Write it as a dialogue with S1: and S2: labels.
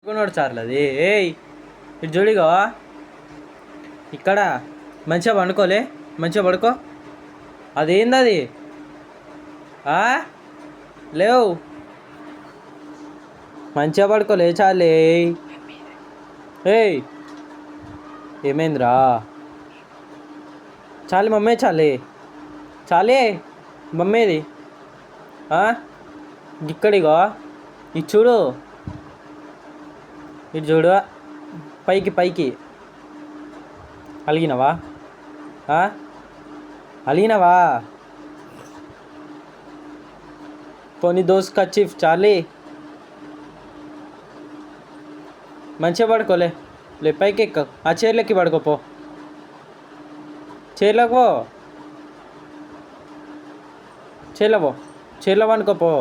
S1: కొన్నాడు చార్లు అది. ఏయ్ ఇటు చూడిగో, ఇక్కడ మంచిగా పండుకోలే, మంచిగా పడుకో. అదేంది అది? లేవు, మంచిగా పడుకోలే చాలే. ఏయ్ ఏమైందిరా? చాలే మమ్మీ, చాలే చాలే మమ్మీది. ఇక్కడిగో, ఇది చూడు, ఇటు చూడు, పైకి పైకి. అలిగినవా? అలిగినవా? పోనీ దోస్త్ కచ్చిఫ్ చాలీ, మంచిగా పడుకోలే. లే పైకి ఎక్క, ఆ చైర్లెక్కి పడుకోపో, చైర్లోకి పో, చైర్లో పో, చైర్లో పడుకోపో.